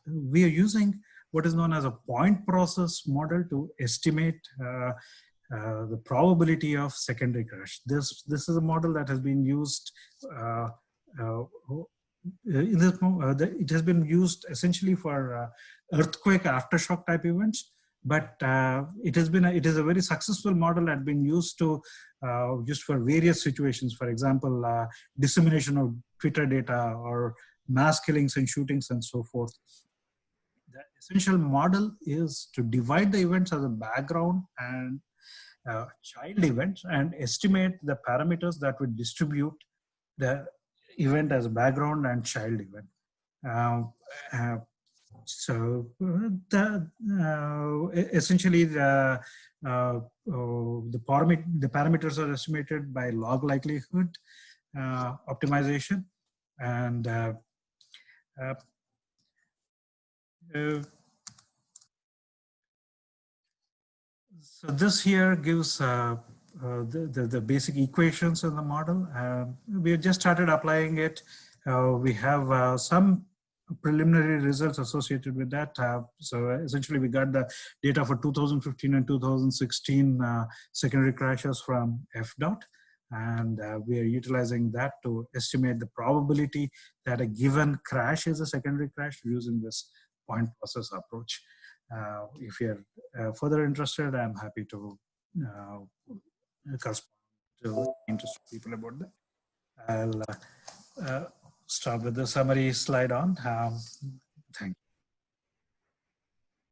we are using what is known as a point process model to estimate the probability of secondary crash. This is a model that has been used it has been used essentially for earthquake aftershock type events, but it is a very successful model that has been used to just for various situations. For example, dissemination of Twitter data or mass killings and shootings and so forth. The essential model is to divide the events as a background and child events and estimate the parameters that would distribute the event as a background and child event. Essentially the parameters are estimated by log likelihood optimization, and so this here gives the basic equations in the model. We have just started applying it. We have some preliminary results associated with that. So essentially we got the data for 2015 and 2016 secondary crashes from FDOT. And we are utilizing that to estimate the probability that a given crash is a secondary crash using this point process approach. If you're further interested, I'm happy to correspond to interested people about that. I'll start with the summary slide on. Thank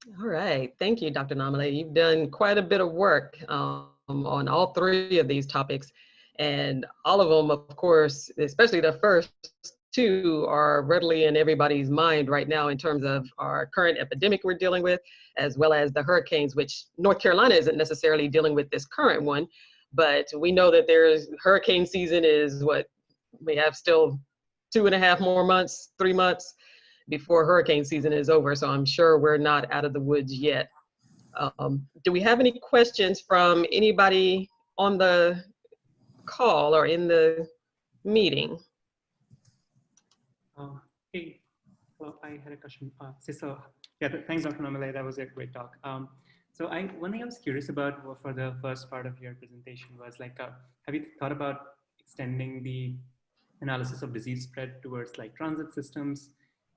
you. All right, thank you, Dr. Namilae. You've done quite a bit of work on all three of these topics, and all of them, of course, especially the first two, are readily in everybody's mind right now in terms of our current epidemic we're dealing with, as well as the hurricanes, which North Carolina isn't necessarily dealing with this current one, but we know that there's hurricane season is what we have still 2.5 more months, 3 months before hurricane season is over. So I'm sure we're not out of the woods yet. Do we have any questions from anybody on the call or in the meeting? Hey, well, I had a question. So yeah, thanks, Dr. Namilae. That was a great talk. So one thing I was curious about for the first part of your presentation was like, have you thought about extending the analysis of disease spread towards like transit systems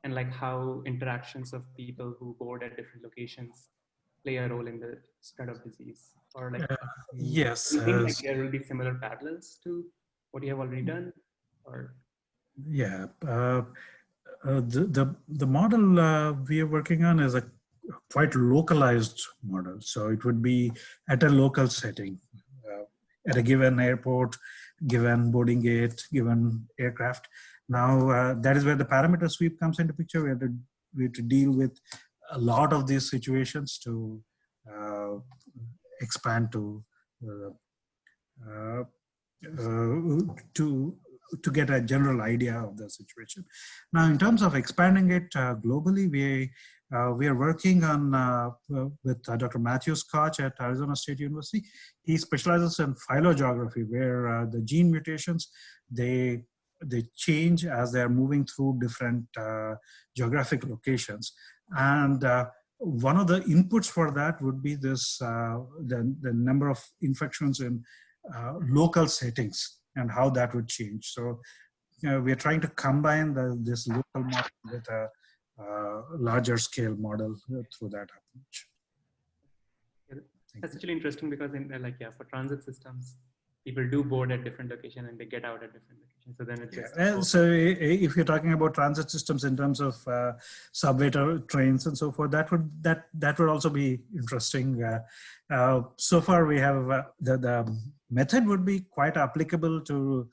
and like how interactions of people who board at different locations play a role in the spread of disease? Or like, yes, do you think like there will be similar parallels to what you have already done? Or yeah, the model we are working on is a quite localized model. So it would be at a local setting, at a given airport, given boarding gate, given aircraft. Now that is where the parameter sweep comes into picture. We have to deal with a lot of these situations to expand to get a general idea of the situation. Now, in terms of expanding it globally, we are working on with Dr. Matthew Scotch at Arizona State University. He specializes in phylogeography, where the gene mutations, they change as they're moving through different geographic locations. And one of the inputs for that would be this, the number of infections in local settings and how that would change. So we are trying to combine this local model with a larger scale model through that approach. That's actually interesting because in like, yeah, for transit systems, people do board at different locations and they get out at different locations. So then it's just so if you're talking about transit systems in terms of subway trains and so forth, that would also be interesting. So far we have the method would be quite applicable to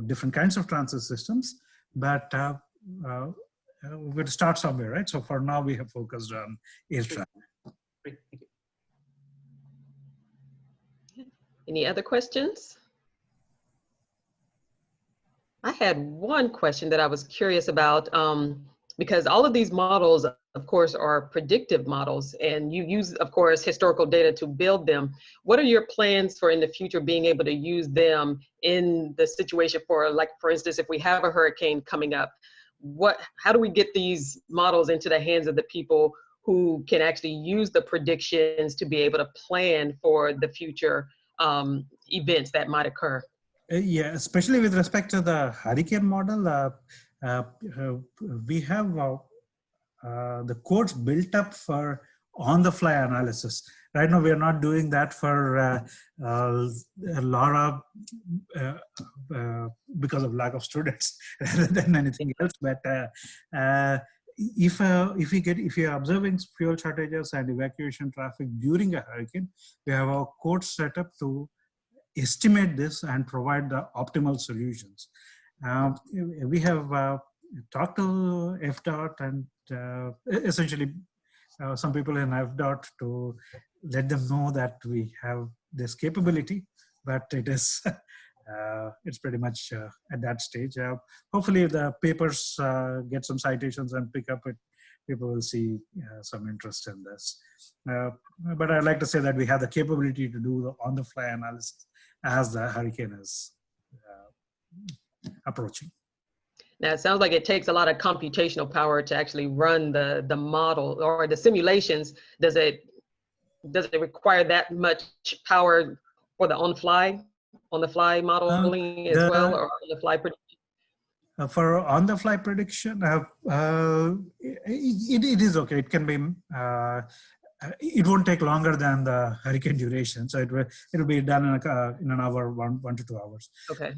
different kinds of transit systems, but we'll start somewhere, right? So for now we have focused on air travel. Great, thank Any other questions? I had one question that I was curious about, because all of these models, of course, are predictive models, and you use, of course, historical data to build them. What are your plans for in the future being able to use them in the situation for, like, for instance, if we have a hurricane coming up, how do we get these models into the hands of the people who can actually use the predictions to be able to plan for the future events that might occur? Yeah, especially with respect to the hurricane model, we have the codes built up for on-the-fly analysis. Right now, we are not doing that for LoRa because of lack of students rather than anything else. But if you're observing fuel shortages and evacuation traffic during a hurricane, we have our codes set up to estimate this and provide the optimal solutions. We have talked to FDOT and essentially some people in FDOT to let them know that we have this capability, but it is it's pretty much at that stage. Hopefully the papers get some citations and pick up it. People will see some interest in this. But I'd like to say that we have the capability to do the on-the-fly analysis as the hurricane is approaching. Now, it sounds like it takes a lot of computational power to actually run the model or the simulations. Does it require that much power for the on-the-fly modeling as well, or on-the-fly prediction? For on-the-fly prediction, it is okay. It can be. It won't take longer than the hurricane duration, so it'll be done in an hour, 1 to 2 hours. Okay.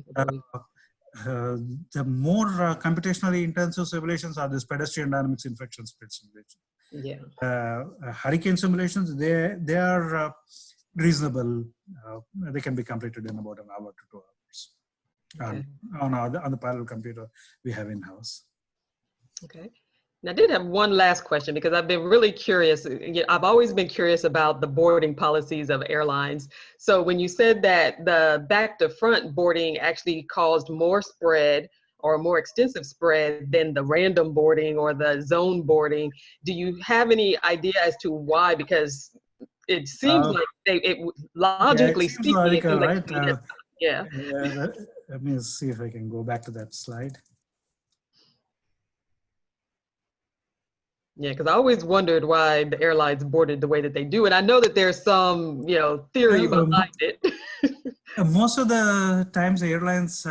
The more computationally intensive simulations are this pedestrian dynamics infection spread simulation. Yeah. Hurricane simulations, they are reasonable. They can be completed in about an hour to 2 hours. Okay. On the parallel computer we have in-house. Okay. Now, I did have one last question because I've been really curious. I've always been curious about the boarding policies of airlines. So when you said that the back to front boarding actually caused more spread or more extensive spread than the random boarding or the zone boarding, do you have any idea as to why? Because it seems like it logically speaking, logical, right? Yeah. Let me see if I can go back to that slide. Yeah, because I always wondered why the airlines boarded the way that they do. And I know that there's some, theory behind it. Most of the times the airlines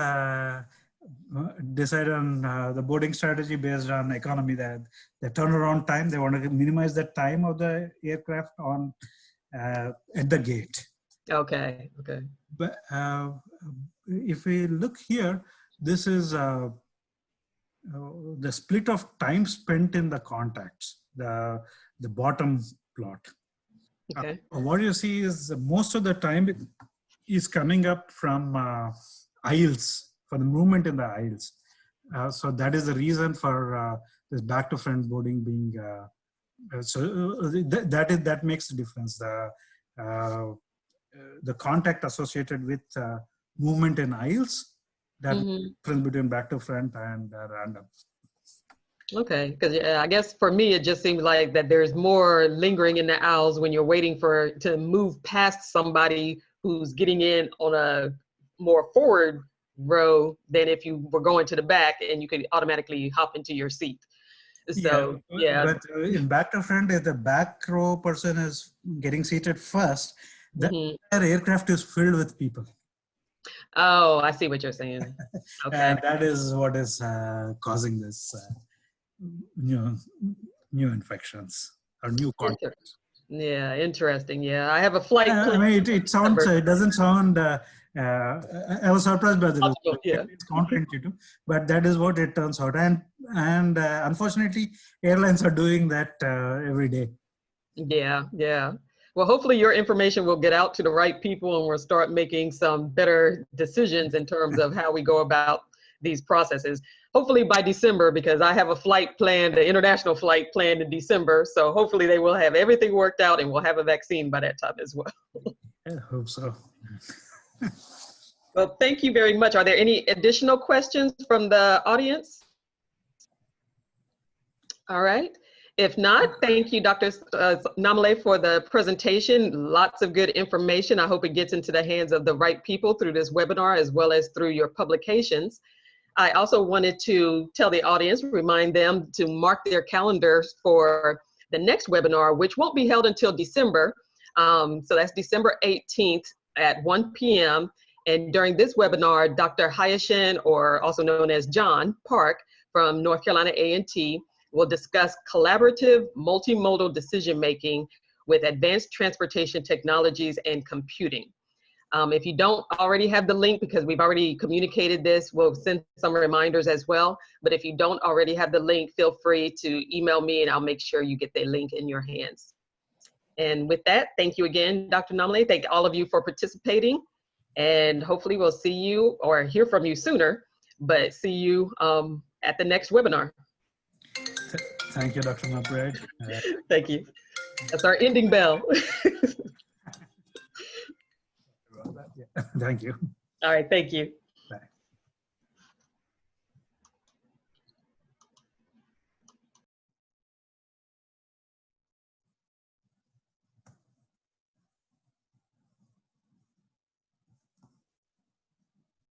decide on the boarding strategy based on economy, that the turnaround time, they want to minimize the time of the aircraft at the gate. Okay. But if we look here, this is the split of time spent in the contacts, the bottom plot. Okay. What you see is most of the time is coming up from aisles, for the movement in the aisles. So that is the reason for this back to front boarding being, that makes the difference. The contact associated with movement in aisles, that difference between back to front and random. Okay, because I guess for me, it just seems like that there's more lingering in the aisles when you're waiting to move past somebody who's getting in on a more forward row than if you were going to the back and you could automatically hop into your seat. So, yeah. But in back to front, if the back row person is getting seated first, the aircraft is filled with people. Oh, I see what you're saying. Okay. And that is what is causing this new infections or new contacts. Yeah, interesting. Yeah, I have a flight. I mean, it sounds. It doesn't sound. I was surprised by the result. It's counterintuitive, but that is what it turns out. And unfortunately, airlines are doing that every day. Yeah. Well, hopefully your information will get out to the right people and we'll start making some better decisions in terms of how we go about these processes. Hopefully by December, because I have a flight planned, an international flight planned in December. So hopefully they will have everything worked out and we'll have a vaccine by that time as well. I hope so. Well, thank you very much. Are there any additional questions from the audience? All right. If not, thank you, Dr. Namilae, for the presentation. Lots of good information. I hope it gets into the hands of the right people through this webinar, as well as through your publications. I also wanted to tell the audience, remind them to mark their calendars for the next webinar, which won't be held until December. So that's December 18th at 1 p.m. And during this webinar, Dr. Hayashin, or also known as John Park from North Carolina A&T, will discuss collaborative multimodal decision-making with advanced transportation technologies and computing. If you don't already have the link, because we've already communicated this, we'll send some reminders as well. But if you don't already have the link, feel free to email me and I'll make sure you get the link in your hands. And with that, thank you again, Dr. Namilae. Thank all of you for participating. And hopefully we'll see you or hear from you sooner, but see you at the next webinar. Thank you, Dr. McBride. Thank you. That's our ending bell. Thank you. All right, thank you.